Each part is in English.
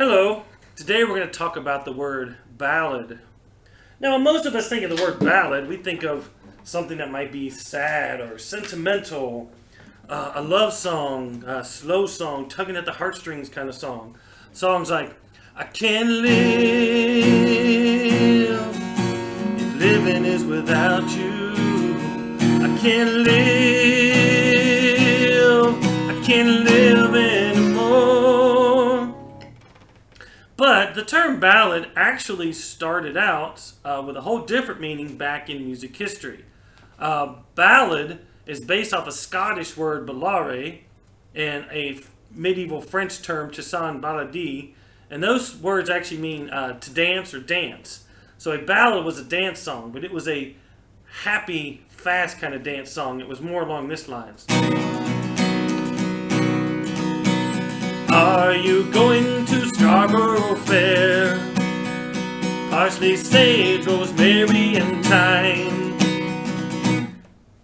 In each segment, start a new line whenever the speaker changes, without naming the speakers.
Hello. Today we're going to talk about the word ballad. Now, when most of us think of the word ballad, we think of something that might be sad or sentimental, a love song, a slow song, tugging at the heartstrings kind of song. Songs like, I can't live if living is without you. I can't live, I can't live anymore. But the term ballad actually started out with a whole different meaning back in music history. Ballad is based off a Scottish word ballare and a medieval French term chanson baladi, and those words actually mean to dance or dance. So a ballad was a dance song, but it was a happy, fast kind of dance song. It was more along this lines. Are you going to Scarborough Fair? Parsley, sage, rosemary, and thyme.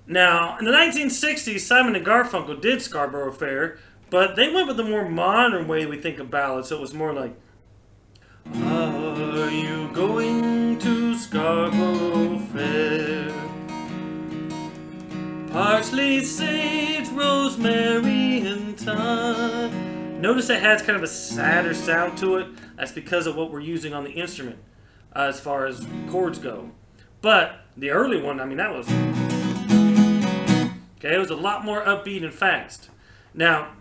Now, in the 1960s, Simon and Garfunkel did Scarborough Fair, but they went with the more modern way we think of ballads, so it was more like, are you going to Scarborough Fair? Parsley, sage, rosemary, and thyme. Notice it has kind of a sadder sound to it. That's because of what we're using on the instrument as far as chords go. But the early one, that was... Okay, it was a lot more upbeat and fast. Now,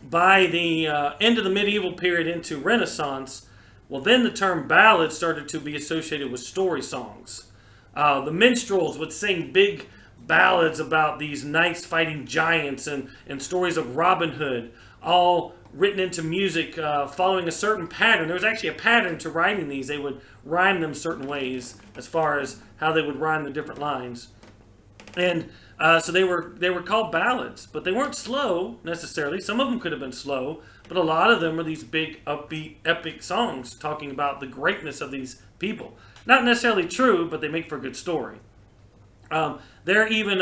by the end of the medieval period into Renaissance, well, then the term ballad started to be associated with story songs. The minstrels would sing big ballads about these knights fighting giants and stories of Robin Hood, all written into music following a certain pattern. There was actually a pattern to writing these. They would rhyme them certain ways as far as how they would rhyme the different lines. And so they were called ballads, but they weren't slow necessarily. Some of them could have been slow, but a lot of them are these big, upbeat, epic songs talking about the greatness of these people. Not necessarily true, but they make for a good story. There are even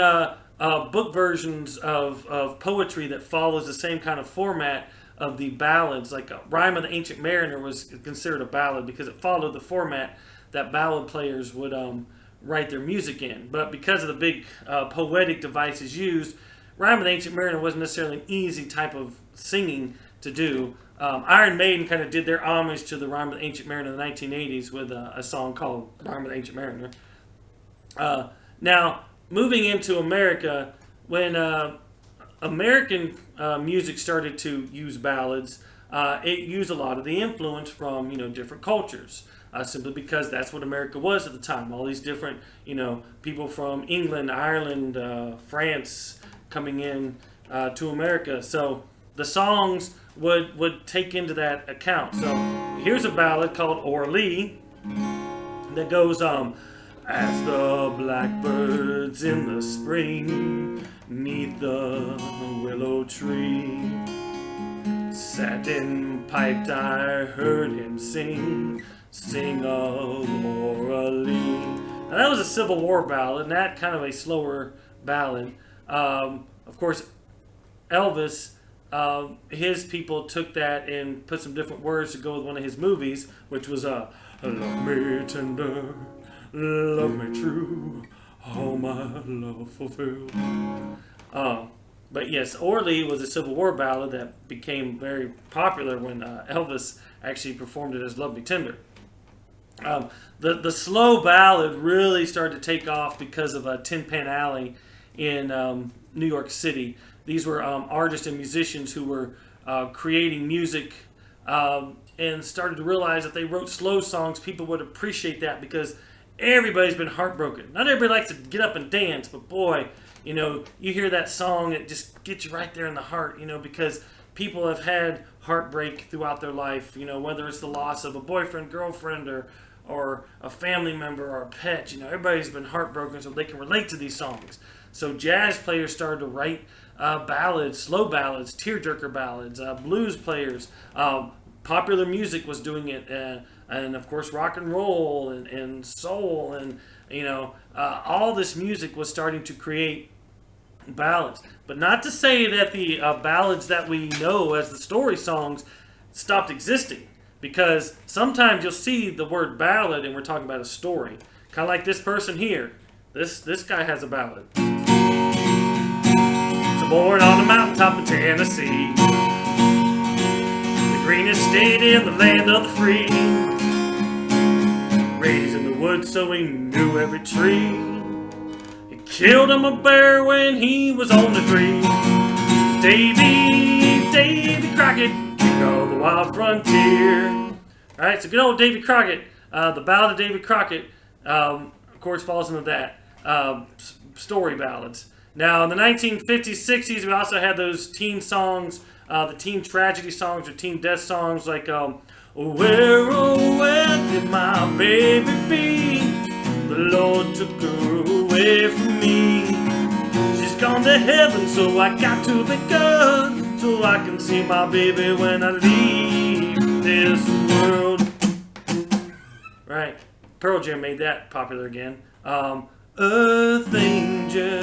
book versions of poetry that follows the same kind of format of the ballads. Like Rhyme of the Ancient Mariner was considered a ballad because it followed the format that ballad players would write their music in. But because of the big poetic devices used, Rhyme of the Ancient Mariner wasn't necessarily an easy type of singing to do. Iron Maiden kind of did their homage to the Rhyme of the Ancient Mariner in the 1980s with a song called Rhyme of the Ancient Mariner. Now, moving into America, when American music started to use ballads, it used a lot of the influence from different cultures. Simply because that's what America was at the time. All these different, people from England, Ireland, France coming in to America. So the songs would take into that account. So here's a ballad called Orly that goes, as the blackbirds in the spring 'neath the willow tree sat and piped, I heard him sing of Orly. Now that was a Civil War ballad, and that kind of a slower ballad. Of course, Elvis, his people took that and put some different words to go with one of his movies, which was love me tender, love me true, all my love fulfilled. But yes, Orly was a Civil War ballad that became very popular when Elvis actually performed it as Love Me Tender. The slow ballad really started to take off because of Tin Pan Alley in New York City. These were artists and musicians who were creating music and started to realize that they wrote slow songs. People would appreciate that because everybody's been heartbroken. Not everybody likes to get up and dance, but boy, you hear that song, it just gets you right there in the heart, because people have had heartbreak throughout their life, whether it's the loss of a boyfriend, girlfriend, or a family member or a pet. Everybody's been heartbroken, so they can relate to these songs. So jazz players started to write ballads, slow ballads, tearjerker ballads, blues players. Popular music was doing it, and of course rock and roll and soul, and all this music was starting to create ballads. But not to say that the ballads that we know as the story songs stopped existing. because sometimes you'll see the word ballad and we're talking about a story. Kind of like this person here. This guy has a ballad. So born on a mountaintop in Tennessee, the greenest state in the land of the free. Raised in the woods so he knew every tree. He killed him a bear when he was on the tree. Davy Crockett, king of the wild frontier. Alright, so good old Davy Crockett. The Ballad of Davy Crockett, of course, falls into that. Story ballads. Now, in the 1950s, 60s, we also had those teen songs, the teen tragedy songs or teen death songs like Where, oh, where did my baby be? The Lord took her away from me. She's gone to heaven, so I got to be good, so I can see my baby when I leave this world. Right. Pearl Jam made that popular again. Earth angel,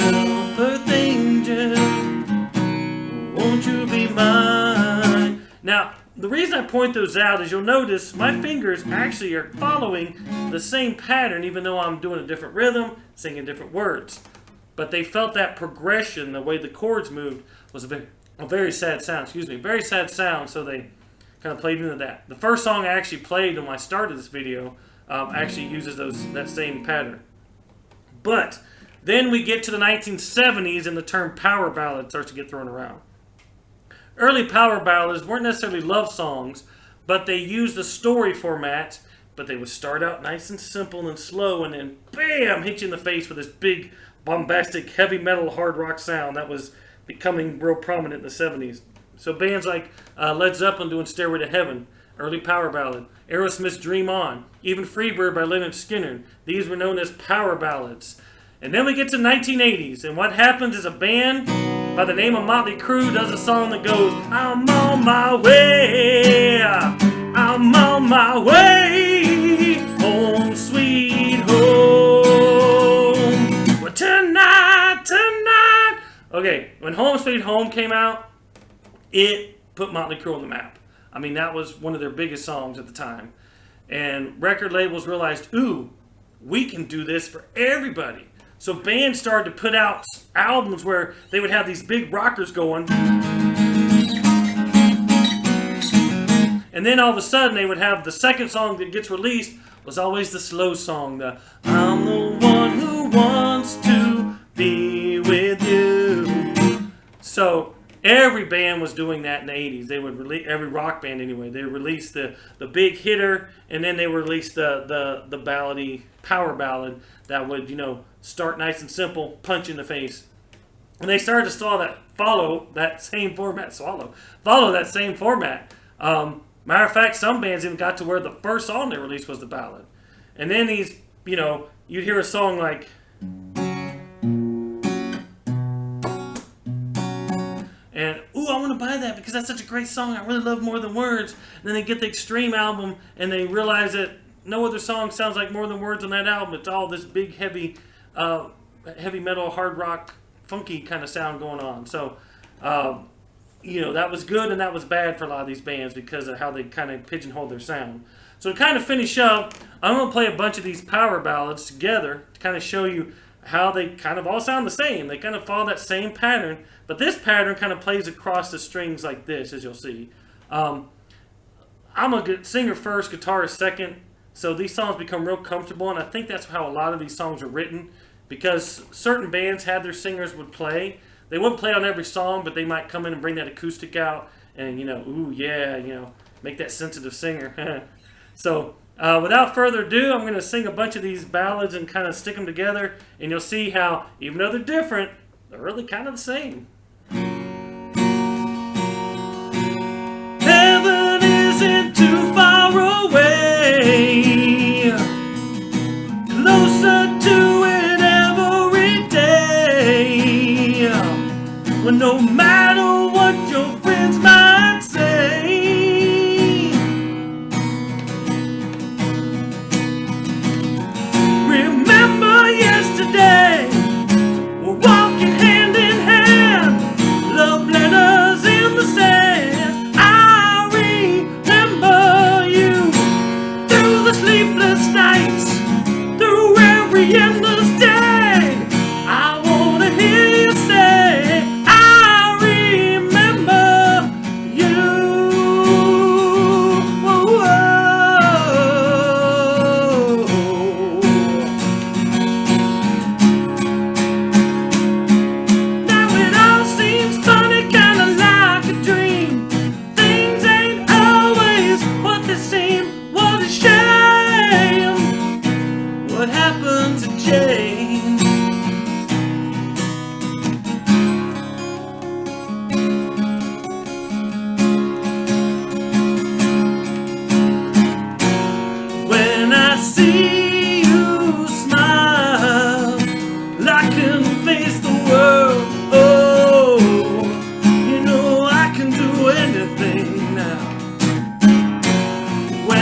won't you be mine? Now, the reason I point those out is you'll notice my fingers actually are following the same pattern, even though I'm doing a different rhythm, singing different words. But they felt that progression, the way the chords moved, was a very sad sound. Very sad sound, so they kind of played into that. The first song I actually played when I started this video actually uses that same pattern. But then we get to the 1970s and the term power ballad starts to get thrown around. Early power ballads weren't necessarily love songs, but they used the story format, but they would start out nice and simple and slow and then bam, hit you in the face with this big, bombastic, heavy metal, hard rock sound that was becoming real prominent in the 70s. So bands like Led Zeppelin doing Stairway to Heaven, early power ballad, Aerosmith's Dream On, even Freebird by Lynyrd Skynyrd. These were known as power ballads. And then we get to 1980s, and what happens is a band by the name of Motley Crue does a song that goes, I'm on my way, home sweet home. Well, tonight. Okay, when Home Sweet Home came out, it put Motley Crue on the map. I mean, that was one of their biggest songs at the time. And record labels realized, ooh, we can do this for everybody. So bands started to put out albums where they would have these big rockers going. And then all of a sudden they would have the second song that gets released was always the slow song. The I'm the one who wants to be with you. So every band was doing that in the 80s. They would release, every rock band anyway, they would release the big hitter, and then they would release the ballady, power ballad that would, start nice and simple, punch in the face. And they started to follow that same format. Matter of fact, some bands even got to where the first song they released was the ballad. And then these, you'd hear a song like, and, ooh, I want to buy that because that's such a great song. I really love More Than Words. And then they get the Extreme album and they realize that no other song sounds like More Than Words on that album. It's all this big, heavy metal, hard rock, funky kind of sound going on. So, that was good and that was bad for a lot of these bands because of how they kind of pigeonholed their sound. So to kind of finish up, I'm going to play a bunch of these power ballads together to kind of show you how they kind of all sound the same. They kind of follow that same pattern, but this pattern kind of plays across the strings like this, as you'll see. I'm a singer first, guitarist second, so these songs become real comfortable, and I think that's how a lot of these songs are written, because certain bands had their singers would play. They wouldn't play on every song, but they might come in and bring that acoustic out, and make that sensitive singer. So, without further ado, I'm going to sing a bunch of these ballads and kind of stick them together, and you'll see how, even though they're different, they're really kind of the same. Heaven isn't too far away, closer to it every day, well, no matter what your friends might say. Remember yesterday, we're walking hand in hand,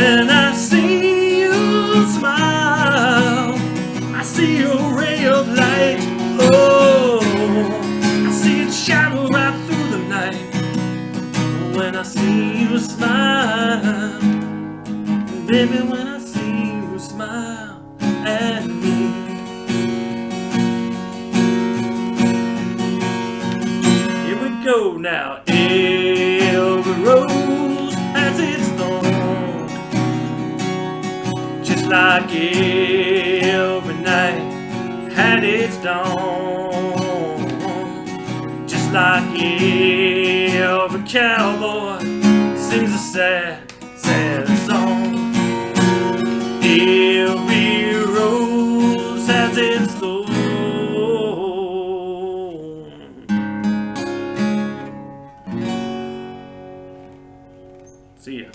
When I see you smile, I see a ray of light. Oh, I see it shadow right through the night. When I see you smile, baby, when I see you smile at me. Here we go now. Every rose has its thorn, just like every night had its dawn, just like every cowboy sings a sad, sad song. Every rose has its thorn. See ya.